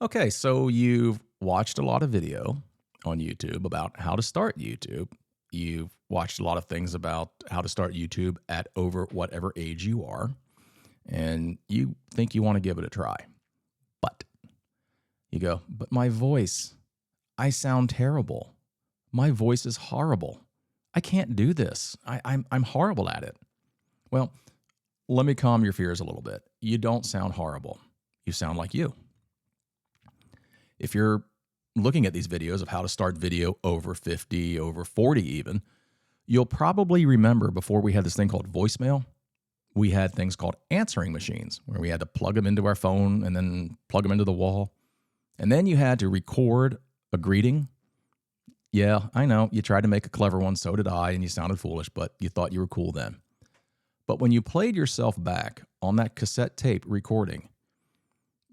Okay, so you've watched a lot of video on YouTube about how to start YouTube. You've watched a lot of things about how to start YouTube at over whatever age you are, and you think you want to give it a try. But you go, but my voice, I sound terrible. My voice is horrible. I can't do this. I'm horrible at it. Well, let me calm your fears a little bit. You don't sound horrible. You sound like you. If you're looking at these videos of how to start video over 50, over 40 even, you'll probably remember before we had this thing called voicemail, we had things called answering machines where we had to plug them into our phone and then plug them into the wall. And then you had to record a greeting. Yeah, I know. You tried to make a clever one, so did I, and you sounded foolish, but you thought you were cool then. But when you played yourself back on that cassette tape recording,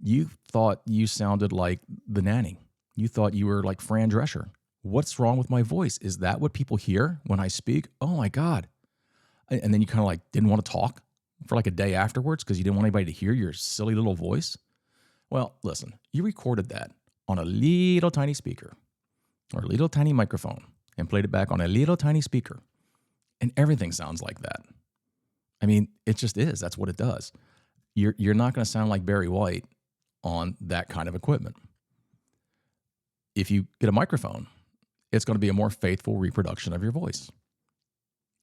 you thought you sounded like the nanny. You thought you were like Fran Drescher. What's wrong with my voice? Is that what people hear when I speak? Oh my God. And then you kind of like didn't want to talk for like a day afterwards because you didn't want anybody to hear your silly little voice. Well, listen, you recorded that on a little tiny speaker or a little tiny microphone and played it back on a little tiny speaker. And everything sounds like that. I mean, it just is. That's what it does. You're not going to sound like Barry White on that kind of equipment. If you get a microphone, it's going to be a more faithful reproduction of your voice.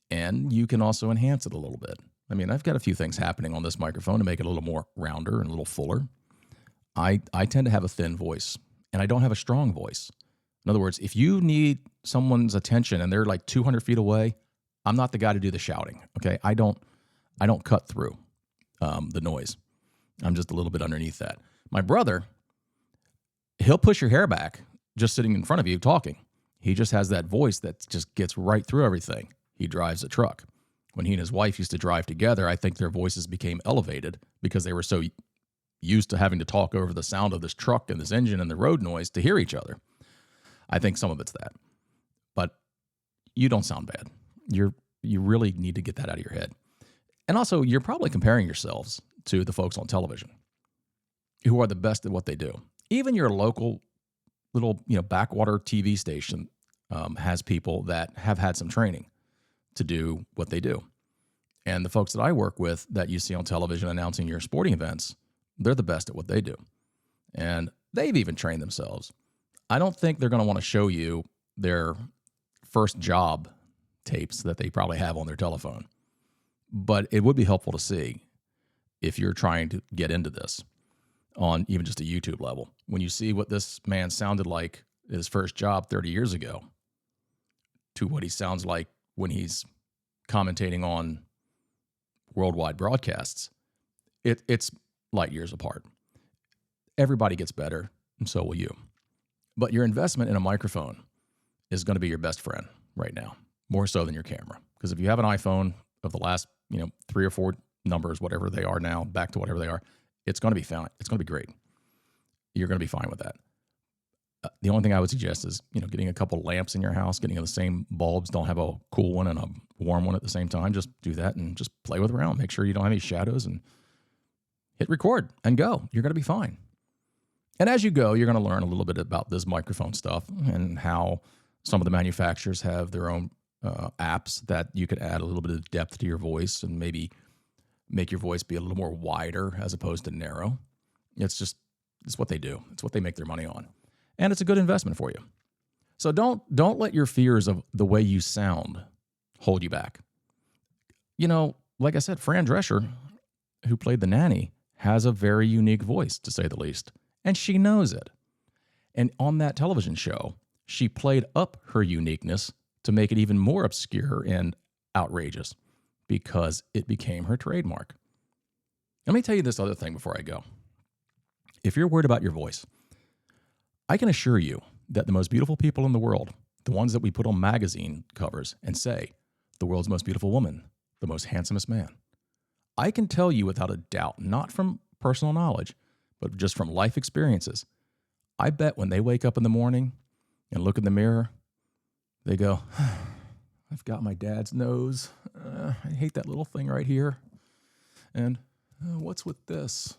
And you can also enhance it a little bit. I mean, I've got a few things happening on this microphone to make it a little more rounder and a little fuller. I tend to have a thin voice, and I don't have a strong voice. In other words, if you need someone's attention and they're like 200 feet away, I'm not the guy to do the shouting, okay? I don't cut through the noise. I'm just a little bit underneath that. My brother, he'll push your hair back just sitting in front of you talking. He just has that voice that just gets right through everything. He drives a truck. When he and his wife used to drive together, I think their voices became elevated because they were so used to having to talk over the sound of this truck and this engine and the road noise to hear each other. I think some of it's that. But you don't sound bad. You really need to get that out of your head. And also, you're probably comparing yourselves to the folks on television who are the best at what they do. Even your local little, backwater TV station has people that have had some training to do what they do. And the folks that I work with that you see on television announcing your sporting events, they're the best at what they do. And they've even trained themselves. I don't think they're going to want to show you their first job tapes that they probably have on their telephone. But it would be helpful to see if you're trying to get into this on even just a YouTube level. When you see what this man sounded like at his first job 30 years ago to what he sounds like when he's commentating on worldwide broadcasts, it's light years apart. Everybody gets better, and so will you. But your investment in a microphone is going to be your best friend right now, more so than your camera. Because if you have an iPhone of the last, 3 or 4 numbers, whatever they are now, back to whatever they are, it's going to be fine. It's going to be great. You're going to be fine with that. The only thing I would suggest is, getting a couple lamps in your house, getting the same bulbs. Don't have a cool one and a warm one at the same time. Just do that and just play with around. Make sure you don't have any shadows and hit record and go. You're going to be fine. And as you go, you're going to learn a little bit about this microphone stuff and how some of the manufacturers have their own apps that you could add a little bit of depth to your voice and maybe make your voice be a little more wider as opposed to narrow. It's what they do. It's what they make their money on. And it's a good investment for you. So don't let your fears of the way you sound hold you back. Like I said, Fran Drescher, who played the nanny, has a very unique voice, to say the least. And she knows it. And on that television show, she played up her uniqueness to make it even more obscure and outrageous because it became her trademark. Let me tell you this other thing before I go. If you're worried about your voice, I can assure you that the most beautiful people in the world, the ones that we put on magazine covers and say, the world's most beautiful woman, the most handsomest man, I can tell you without a doubt, not from personal knowledge, but just from life experiences, I bet when they wake up in the morning and look in the mirror, they go, I've got my dad's nose. I hate that little thing right here. And what's with this?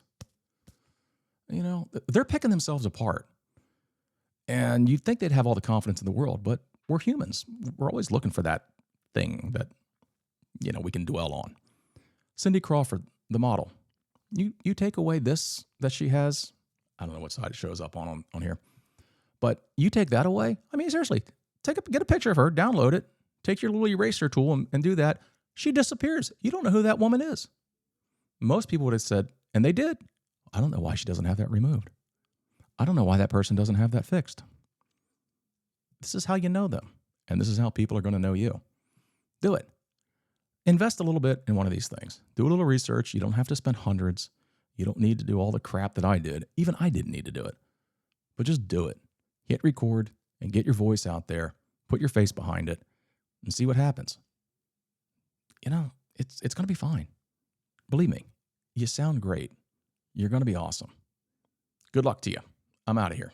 They're picking themselves apart. And you'd think they'd have all the confidence in the world, but we're humans. We're always looking for that thing that, we can dwell on. Cindy Crawford, the model. You take away this that she has. I don't know what side it shows up on here. But you take that away. I mean, seriously, get a picture of her, download it, take your little eraser tool and do that. She disappears. You don't know who that woman is. Most people would have said, and they did, I don't know why she doesn't have that removed. I don't know why that person doesn't have that fixed. This is how you know them. And this is how people are going to know you. Do it. Invest a little bit in one of these things. Do a little research. You don't have to spend hundreds. You don't need to do all the crap that I did. Even I didn't need to do it. But just do it. Hit record and get your voice out there. Put your face behind it and see what happens. It's going to be fine. Believe me, you sound great. You're going to be awesome. Good luck to you. I'm out of here.